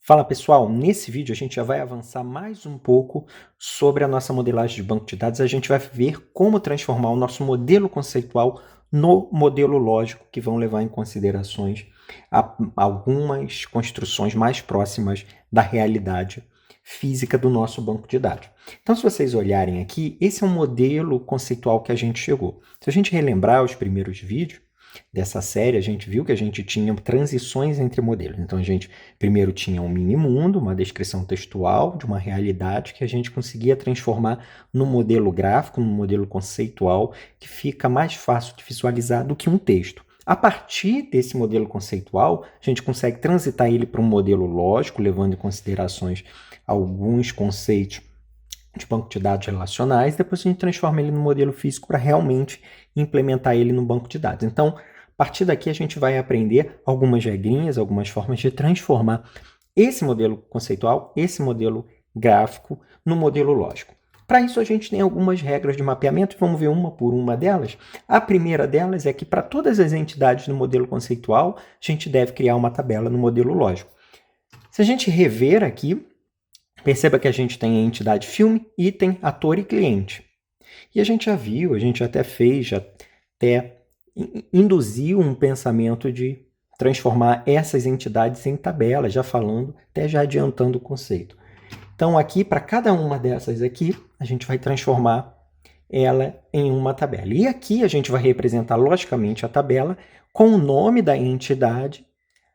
Fala pessoal, nesse vídeo a gente já vai avançar mais um pouco sobre a nossa modelagem de banco de dados. A gente vai ver como transformar o nosso modelo conceitual no modelo lógico, que vão levar em considerações algumas construções mais próximas da realidade física do nosso banco de dados. Então, se vocês olharem aqui, esse é um modelo conceitual que a gente chegou. Se a gente relembrar os primeiros vídeos dessa série, a gente viu que a gente tinha transições entre modelos. Então, a gente primeiro tinha um mini-mundo, uma descrição textual de uma realidade que a gente conseguia transformar num modelo gráfico, num modelo conceitual, que fica mais fácil de visualizar do que um texto. A partir desse modelo conceitual, a gente consegue transitar ele para um modelo lógico, levando em considerações alguns conceitos de banco de dados relacionais, depois a gente transforma ele no modelo físico para realmente implementar ele no banco de dados. Então, a partir daqui a gente vai aprender algumas regrinhas, algumas formas de transformar esse modelo conceitual, esse modelo gráfico, no modelo lógico. Para isso a gente tem algumas regras de mapeamento, vamos ver uma por uma delas. A primeira delas é que para todas as entidades no modelo conceitual, a gente deve criar uma tabela no modelo lógico. Se a gente rever aqui, perceba que a gente tem a entidade filme, item, ator e cliente. E a gente já viu, a gente até fez, já até induziu um pensamento de transformar essas entidades em tabelas, já falando, até já adiantando o conceito. Então aqui, para cada uma dessas aqui, a gente vai transformar ela em uma tabela. E aqui a gente vai representar logicamente a tabela com o nome da entidade,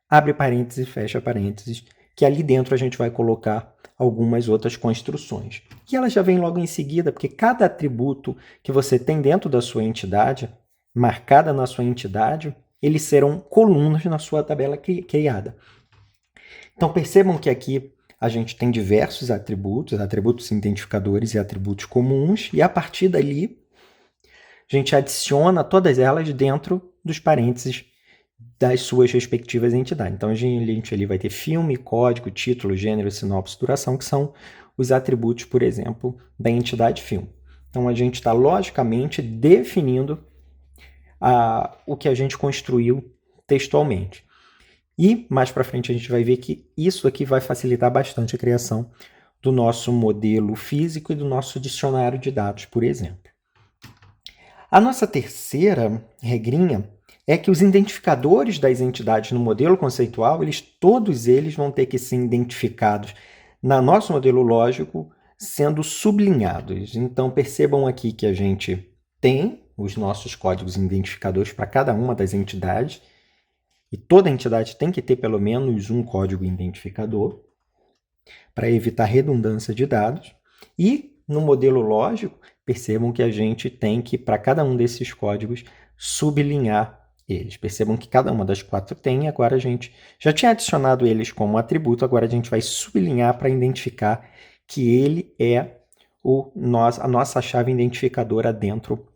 abre parênteses, fecha parênteses, que ali dentro a gente vai colocar algumas outras construções. E ela já vem logo em seguida, porque cada atributo que você tem dentro da sua entidade, marcada na sua entidade, eles serão colunas na sua tabela criada. Então percebam que aqui a gente tem diversos atributos, atributos identificadores e atributos comuns, e a partir dali a gente adiciona todas elas dentro dos parênteses das suas respectivas entidades. Então, a gente ali vai ter filme, código, título, gênero, sinopse, duração, que são os atributos, por exemplo, da entidade filme. Então, a gente está, logicamente, definindo o que a gente construiu textualmente. E, mais para frente, a gente vai ver que isso aqui vai facilitar bastante a criação do nosso modelo físico e do nosso dicionário de dados, por exemplo. A nossa terceira regrinha é que os identificadores das entidades no modelo conceitual, todos eles vão ter que ser identificados no nosso modelo lógico, sendo sublinhados. Então, percebam aqui que a gente tem os nossos códigos identificadores para cada uma das entidades, e toda entidade tem que ter pelo menos um código identificador, para evitar redundância de dados. E no modelo lógico, percebam que a gente tem que, para cada um desses códigos, sublinhar eles. Percebam que cada uma das quatro tem, agora a gente já tinha adicionado eles como atributo, agora a gente vai sublinhar para identificar que ele é a nossa chave identificadora dentro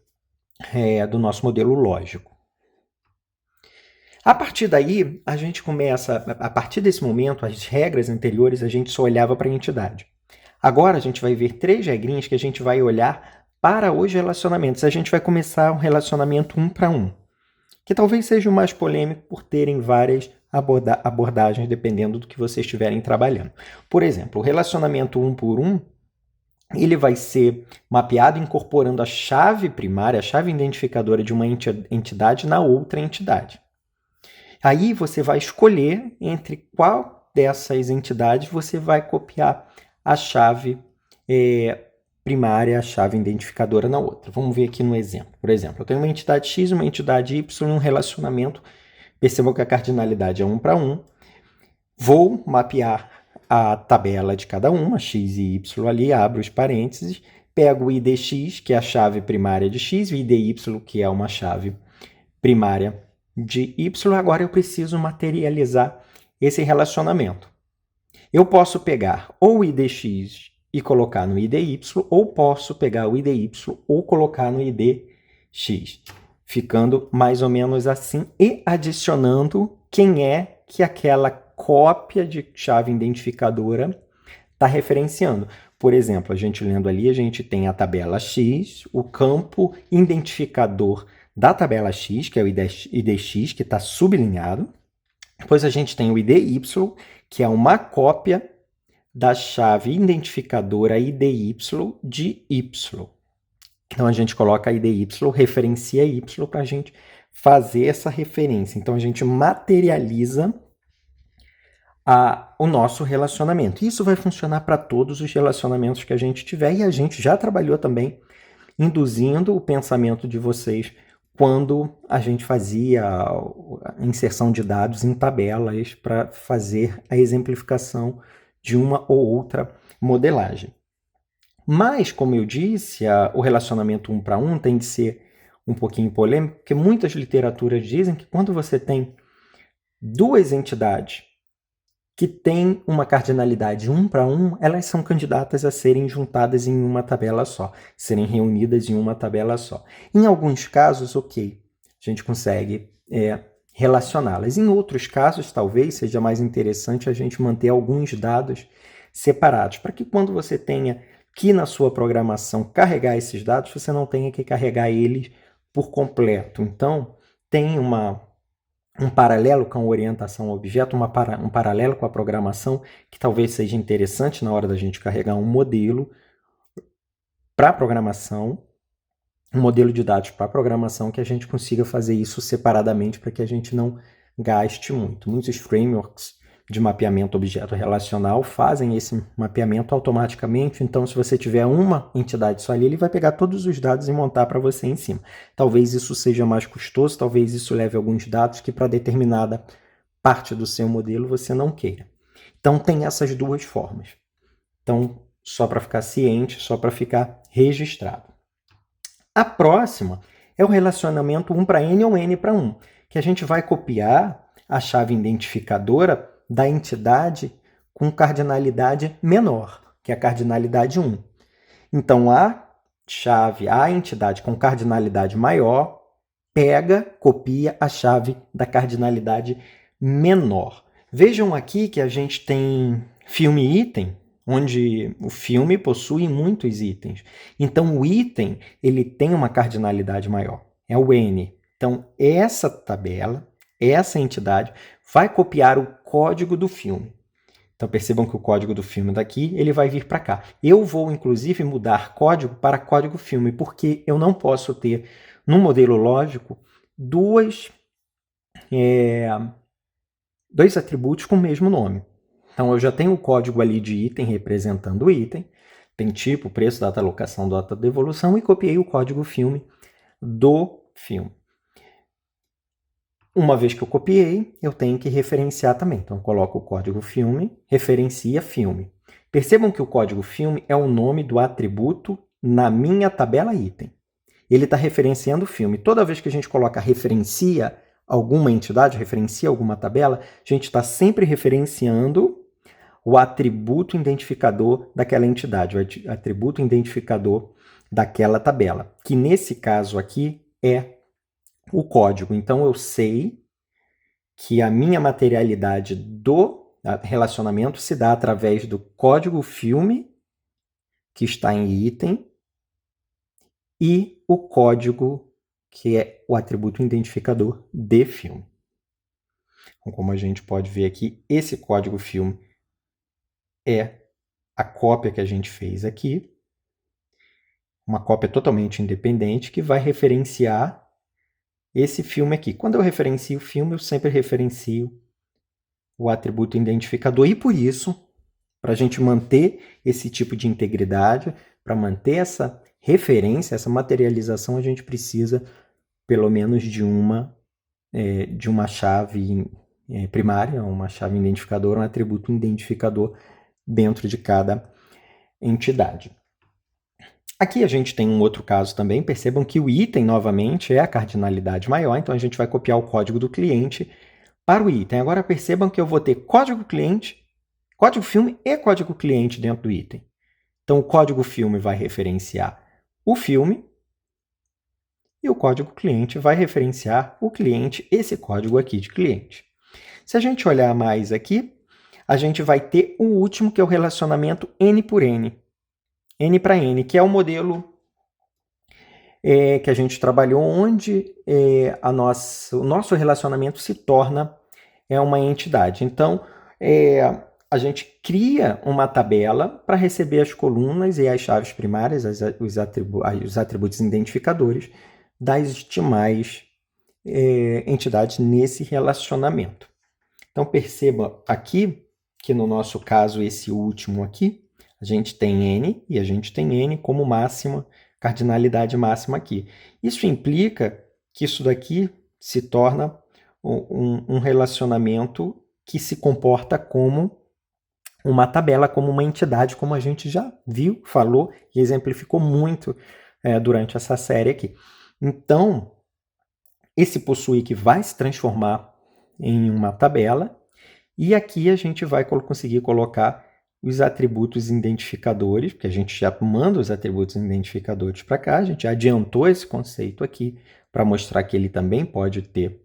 do nosso modelo lógico. A partir daí, a gente começa, a partir desse momento, as regras anteriores a gente só olhava para a entidade. Agora a gente vai ver 3 regrinhas que a gente vai olhar para os relacionamentos. A gente vai começar um relacionamento 1 para 1. Que talvez seja o mais polêmico por terem várias abordagens dependendo do que vocês estiverem trabalhando. Por exemplo, o relacionamento 1 por 1, ele vai ser mapeado incorporando a chave primária, a chave identificadora de uma entidade na outra entidade. Aí você vai escolher entre qual dessas entidades você vai copiar a chave primária, a chave identificadora na outra. Vamos ver aqui no exemplo. Por exemplo, eu tenho uma entidade X, uma entidade Y, um relacionamento. Percebam que a cardinalidade é 1 para 1. Vou mapear a tabela de cada uma, X e Y ali, abro os parênteses, pego o ID X, que é a chave primária de X, e o ID Y, que é uma chave primária de Y. Agora eu preciso materializar esse relacionamento. Eu posso pegar ou o ID X e colocar no ID Y, ou posso pegar o ID Y ou colocar no ID X, ficando mais ou menos assim e adicionando quem é que aquela cópia de chave identificadora está referenciando. Por exemplo, a gente lendo ali, a gente tem a tabela X, o campo identificador da tabela X, que é o ID X, que está sublinhado. Depois a gente tem o ID Y, que é uma cópia da chave identificadora IDY de Y. Então, a gente coloca IDY, referencia Y para a gente fazer essa referência. Então, a gente materializa o nosso relacionamento. Isso vai funcionar para todos os relacionamentos que a gente tiver, e a gente já trabalhou também induzindo o pensamento de vocês quando a gente fazia a inserção de dados em tabelas para fazer a exemplificação de uma ou outra modelagem. Mas, como eu disse, o relacionamento 1 para 1 tem de ser um pouquinho polêmico, porque muitas literaturas dizem que quando você tem duas entidades que têm uma cardinalidade 1 para 1, elas são candidatas a serem juntadas em uma tabela só, serem reunidas em uma tabela só. Em alguns casos, ok, a gente consegue relacioná-las. Em outros casos, talvez seja mais interessante a gente manter alguns dados separados, para que quando você tenha que na sua programação carregar esses dados, você não tenha que carregar eles por completo. Então, tem um paralelo com a orientação ao objeto, um paralelo com a programação, que talvez seja interessante na hora da gente carregar um modelo para programação, um modelo de dados para programação, que a gente consiga fazer isso separadamente para que a gente não gaste muito. Muitos frameworks de mapeamento objeto relacional fazem esse mapeamento automaticamente, então se você tiver uma entidade só ali, ele vai pegar todos os dados e montar para você em cima. Talvez isso seja mais custoso, talvez isso leve alguns dados que para determinada parte do seu modelo você não queira. Então tem essas duas formas. Então, só para ficar ciente, só para ficar registrado. A próxima é o relacionamento 1 para N ou N para 1, que a gente vai copiar a chave identificadora da entidade com cardinalidade menor, que é a cardinalidade 1. Então, a entidade com cardinalidade maior, copia a chave da cardinalidade menor. Vejam aqui que a gente tem filme e item, onde o filme possui muitos itens. Então, o item ele tem uma cardinalidade maior, é o N. Então, essa tabela, essa entidade, vai copiar o código do filme. Então, percebam que o código do filme daqui, ele vai vir para cá. Eu vou, inclusive, mudar código para código filme, porque eu não posso ter, num modelo lógico, dois atributos com o mesmo nome. Então, eu já tenho o código ali de item representando o item, tem tipo, preço, data, alocação, data de devolução, e copiei o código filme do filme. Uma vez que eu copiei, eu tenho que referenciar também. Então, eu coloco o código filme, referencia filme. Percebam que o código filme é o nome do atributo na minha tabela item. Ele está referenciando o filme. Toda vez que a gente coloca referencia alguma entidade, referencia alguma tabela, a gente está sempre referenciando o atributo identificador daquela entidade, o atributo identificador daquela tabela, que nesse caso aqui é o código. Então, eu sei que a minha materialidade do relacionamento se dá através do código filme, que está em item, e o código, que é o atributo identificador de filme. Então, como a gente pode ver aqui, esse código filme é a cópia que a gente fez aqui, uma cópia totalmente independente que vai referenciar esse filme aqui. Quando eu referencio o filme, eu sempre referencio o atributo identificador. E por isso, para a gente manter esse tipo de integridade, para manter essa referência, essa materialização, a gente precisa pelo menos de uma chave primária, uma chave identificadora, um atributo identificador dentro de cada entidade. Aqui a gente tem um outro caso também. Percebam que o item, novamente, é a cardinalidade maior, então a gente vai copiar o código do cliente para o item. Agora percebam que eu vou ter código cliente, código filme e código cliente dentro do item. Então o código filme vai referenciar o filme e o código cliente vai referenciar o cliente, esse código aqui de cliente. Se a gente olhar mais aqui, a gente vai ter o último, que é o relacionamento N por N. N para N, que é o modelo que a gente trabalhou, onde o nosso relacionamento se torna uma entidade. Então, a gente cria uma tabela para receber as colunas e as chaves primárias, os atributos identificadores das demais entidades nesse relacionamento. Então perceba aqui que no nosso caso, esse último aqui, a gente tem n e a gente tem n como máxima, cardinalidade máxima aqui. Isso implica que isso daqui se torna um relacionamento que se comporta como uma tabela, como uma entidade, como a gente já viu, falou e exemplificou muito durante essa série aqui. Então, esse possui que vai se transformar em uma tabela, e aqui a gente vai conseguir colocar os atributos identificadores, porque a gente já manda os atributos identificadores para cá, a gente adiantou esse conceito aqui para mostrar que ele também pode ter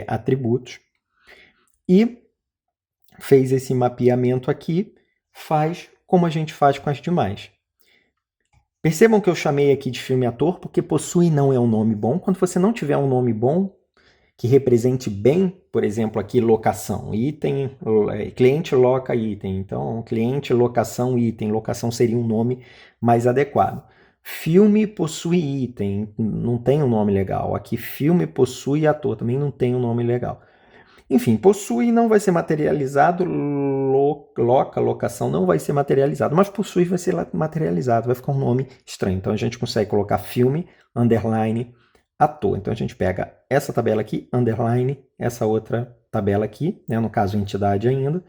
atributos, e fez esse mapeamento aqui, faz como a gente faz com as demais. Percebam que eu chamei aqui de filme ator, porque possui não é um nome bom. Quando você não tiver um nome bom, que represente bem, por exemplo, aqui locação, item, cliente loca item, então cliente, locação, item, locação seria um nome mais adequado. Filme possui item, não tem um nome legal. Aqui filme possui ator, também não tem um nome legal. Enfim, possui não vai ser materializado, locação não vai ser materializado, mas possui vai ser materializado, vai ficar um nome estranho. Então a gente consegue colocar filme, underline, ator. Então a gente pega essa tabela aqui, underline, essa outra tabela aqui, né, no caso entidade ainda,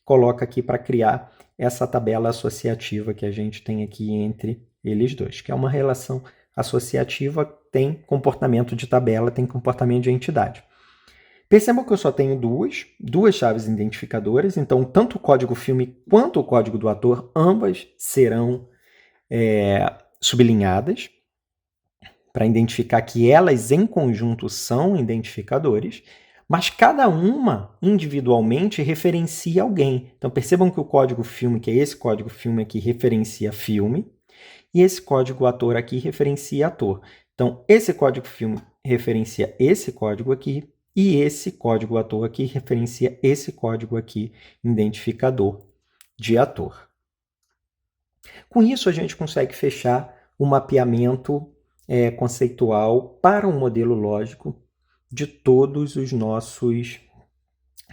coloca aqui para criar essa tabela associativa que a gente tem aqui entre eles dois, que é uma relação associativa, tem comportamento de tabela, tem comportamento de entidade. Percebam que eu só tenho duas chaves identificadoras, então tanto o código filme quanto o código do ator, ambas serão sublinhadas para identificar que elas em conjunto são identificadores, mas cada uma individualmente referencia alguém. Então percebam que o código filme, que é esse código filme aqui, referencia filme, e esse código ator aqui referencia ator. Então esse código filme referencia esse código aqui, e esse código ator aqui referencia esse código aqui, identificador de ator. Com isso, a gente consegue fechar o mapeamento conceitual para um modelo lógico de todos os nossos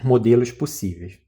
modelos possíveis.